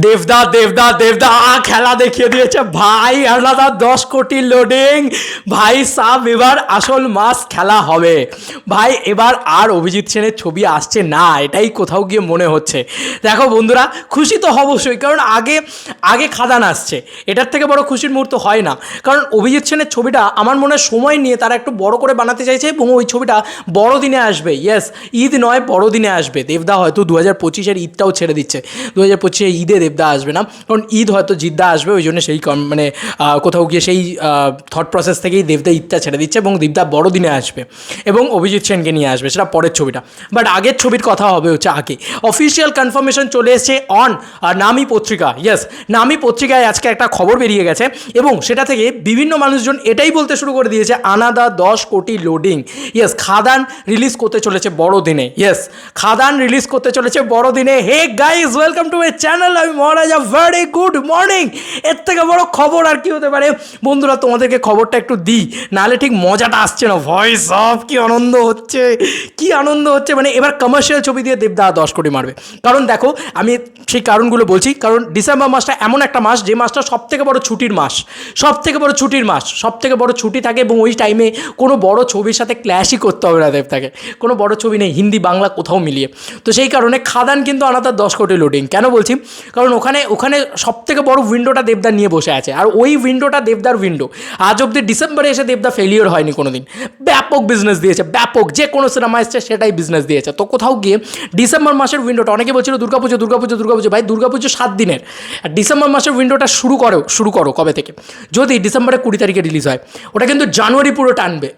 দেবদা দেবদা দেবদা খেলা দেখিয়ে দিয়েছে ভাই। আলাদা 10 কোটি লোডিং ভাই সাব। এবার আসল মাস খেলা হবে ভাই। এবার আর অভিজিৎ সেনের ছবি আসছে না, এটাই কোথাও গিয়ে মনে হচ্ছে। দেখো বন্ধুরা, খুশি তো অবশ্যই, কারণ আগে আগে খাদান আসছে, এটার থেকে বড় খুশির মুহূর্ত হয় না। কারণ অভিজিৎ সেনের ছবিটা আমার মনে হয় সময় নিয়ে তারা একটু বড় করে বানাতে চাইছে এবং ওই ছবিটা বড়দিনে আসবে। ইয়েস, ঈদ নয় বড়দিনে আসবে। দেবদা হয়তো 2025-এর ঈদটাও ছেড়ে দিচ্ছে, 2025-এর ঈদে দেবদা আসবে না, কারণ ঈদ হয়তো জিদ্দা আসবে, ওই জন্য সেই মানে কোথাও গিয়ে সেই থট প্রসেস থেকেই দেবদা ঈদটা ছেড়ে দিচ্ছে এবং দেবদা বড়দিনে আসবে এবং অভিজিৎ সেনকে নিয়ে আসবে, সেটা পরের ছবিটা। বাট আগের ছবির কথা হবে হচ্ছে আগে। অফিসিয়াল কনফার্মেশন চলে এসেছে অন নামি পত্রিকা। ইয়েস, নামি পত্রিকায় আজকে একটা খবর বেরিয়ে গেছে এবং সেটা থেকে বিভিন্ন মানুষজন এটাই বলতে শুরু করে দিয়েছে, আনাদা 10 কোটি লোডিং। ইয়েস, খাদান রিলিজ করতে চলেছে বড়দিনে। ইয়েস, খাদান রিলিজ করতে চলেছে বড়দিনে। Hey guys, welcome to my channel, আমি মহারাজা। Very good morning. এর থেকে বড় খবর আর কি হতে পারে বন্ধুরা? তোমাদেরকে খবরটা একটু দিই, নাহলে ঠিক মজাটা আসছে না। ভয়েস অফ, কি আনন্দ হচ্ছে, কি আনন্দ হচ্ছে। মানে এবার কমার্শিয়াল ছবি দিয়ে দেবদা 10 কোটি মারবে। কারণ দেখো, আমি সেই কারণগুলো বলছি। কারণ ডিসেম্বর মাসটা এমন একটা মাস, যে মাসটা সব থেকে বড় ছুটির মাস, সব থেকে বড় ছুটির মাস, সব থেকে বড় ছুটি থাকে এবং ওই টাইমে কোনো বড় ছবির সাথে ক্ল্যাশই করতে হবে না দেবতাকে। কোনো বড় ছবি নেই হিন্দি বাংলা কোথাও মিলিয়ে। তো সেই কারণে খাদান কিন্তু আনাদার 10 কোটি লোডিং। কেন বলছি? কারণ ওখানে ওখানে সব থেকে বড় উইন্ডোটা দেবদা নিয়ে বসে আছে, আর ওই উইন্ডোটা দেবদার উইন্ডো। আজ অব্দি ডিসেম্বরে এসে দেবদা ফেলিওর হয়নি কোনো দিন। ব্যাপক বিজনেস দিয়েছে, ব্যাপক। যে কোনো সিনেমা এসছে সেটাই বিজনেস দিয়েছে। তো কোথাও গিয়ে ডিসেম্বর মাসের উইন্ডোটা, অনেকে বলছিল দুর্গাপুজো দুর্গাপুজো দুর্গাপুজো, ভাই দুর্গাপুজো 7 দিনের। আর ডিসেম্বর মাসের উইন্ডোটা শুরু করো কবে থেকে? যদি ডিসেম্বরের 20 তারিখে রিলিজ হয়, ওটা কিন্তু জানুয়ারি পুরো টানবে।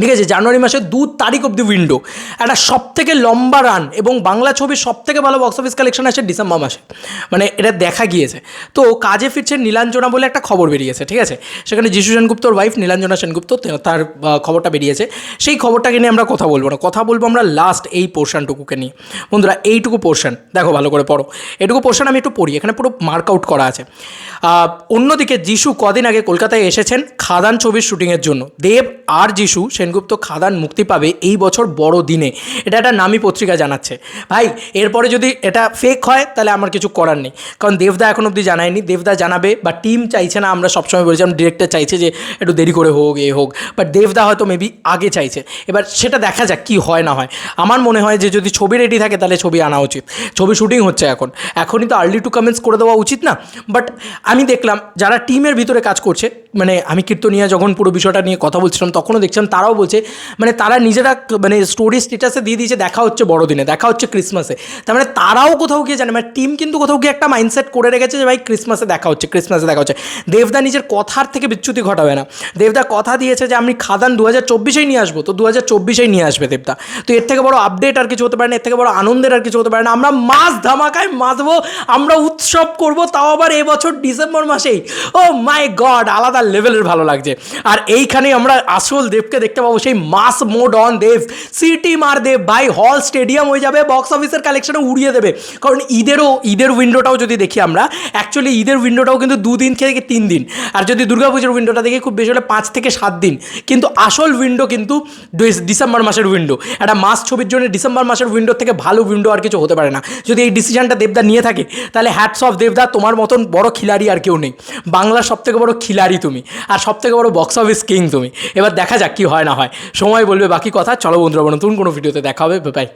ঠিক আছে, জানুয়ারি মাসের 2 তারিখ অব্দি উইন্ডো, একটা সব থেকে লম্বা রান। এবং বাংলা ছবির সব থেকে ভালো বক্স অফিস কালেকশন আসে ডিসেম্বর মাসে, মানে এটা দেখা গিয়েছে। তো কাজে ফিরছে নীলাঞ্জনা বলে একটা খবর বেরিয়েছে, ঠিক আছে? সেখানে যিশু সেনগুপ্তর ওয়াইফ নীলাঞ্জনা সেনগুপ্ত, তার খবরটা বেরিয়েছে। সেই খবরটাকে নিয়ে আমরা কথা বলবো না, কথা বলবো আমরা লাস্ট এই পোর্শনটুকুকে নিয়ে। বন্ধুরা, এইটুকু পোর্শন দেখো ভালো করে পড়ো। এটুকু পোর্শন আমি একটু পড়ি, এখানে পুরো মার্ক আউট করা আছে। অন্যদিকে যিশু কদিন আগে কলকাতায় এসেছেন খাদান ছবির শুটিংয়ের জন্য। দেব আর যিশু সেনগুপ্ত খাদান মুক্তি পাবে এই বছর বড় দিনে, এটা একটা নামী পত্রিকা জানাচ্ছে। ভাই এরপরে যদি এটা ফেক হয় তাহলে আমার কিছু করার নেই, কারণ দেবদা এখন অবধি জানায়নি। দেবদা জানাবে বা টিম চাইছে না, আমরা সবসময় বলেছিলাম ডিরেক্টর চাইছে যে একটু দেরি করে হোক, এ হোক, বাট দেবদা হয়তো মেবি আগে চাইছে। এবার সেটা দেখা যাক কী হয় না হয়। আমার মনে হয় যে যদি ছবি রেডি থাকে তাহলে ছবি আনা উচিত। ছবি শুটিং হচ্ছে এখনই তো আর্লি টু কমেন্টস করে দেওয়া উচিত না? বাট আমি দেখলাম যারা টিমের ভিতরে কাজ করছে, মানে আমি কীর্তনিয়া যখন পুরো বিষয়টা নিয়ে কথা বলছিলাম তখনও দেখছিলাম তারাও বলছে, মানে তারা নিজেরা মানে স্টোরি স্ট্যাটাসে দিয়ে দিয়েছে দেখা হচ্ছে বড়দিনে, দেখা হচ্ছে ক্রিসমাসে। তার মানে তারাও কোথাও গিয়ে জানে, মানে টিম কিন্তু কোথাও গিয়ে একটা মাইন্ডসেট করে রেখেছে যে ভাই ক্রিসমাসে দেখা হচ্ছে, ক্রিসমাসে দেখা হচ্ছে। দেবদা নিজের কথার থেকে বিচ্যুতি ঘটাবে না। দেবদা কথা দিয়েছে যে আমি খাদান 2024-এই নিয়ে আসবো, তো 2024-এই নিয়ে আসবে দেবদা। তো এর থেকে বড় আপডেট আর কিছু হতে পারে না, এর থেকে বড় আনন্দের আর কিছু হতে পারে না। আমরা মাস ধামাকায় মাতবো, আমরা উৎসব করবো, তাও আবার এবছর ডিসেম্বর মাসেই। ও মাই গড, আলাদা লেভেলের ভালো লাগছে। আর এইখানেই আমরা আসল দেবকে দেখতে পাবো, সেই মাস মোড অন দেব। সিটি মার দেব ভাই, হল স্টেডিয়াম হয়ে যাবে, বক্স অফিসের কালেকশনে উড়িয়ে দেবে। কারণ ঈদের উইন্ডোটাও যদি দেখি আমরা, অ্যাকচুয়ালি ঈদের উইন্ডোটাও কিন্তু 2 দিন থেকে 3 দিন। আর যদি দুর্গাপুজোর উইন্ডোটা দেখি খুব বেশি হলে 5 থেকে 7 দিন। কিন্তু আসল উইন্ডো কিন্তু ডিসেম্বর মাসের উইন্ডো। একটা মাস ছবির জন্য ডিসেম্বর মাসের উইন্ডোর থেকে ভালো উইন্ডো আর কিছু হতে পারে না। যদি এই ডিসিশনটা দেবদা নিয়ে থাকে তাহলে হ্যাটস অফ দেবদা, তোমার মতন বড় খিলাড়ি আর কেউ নেই। বাংলার সব থেকে বড় খিলাড়ি তুমি, আর সব থেকে বড় বক্স অফিস কিং তুমি। এবার দেখা যাক কি হয় না হয়, সময় বলবে বাকি কথা। চলো বন্ধুরা, নতুন কোনো ভিডিওতে দেখা হবে, বাই।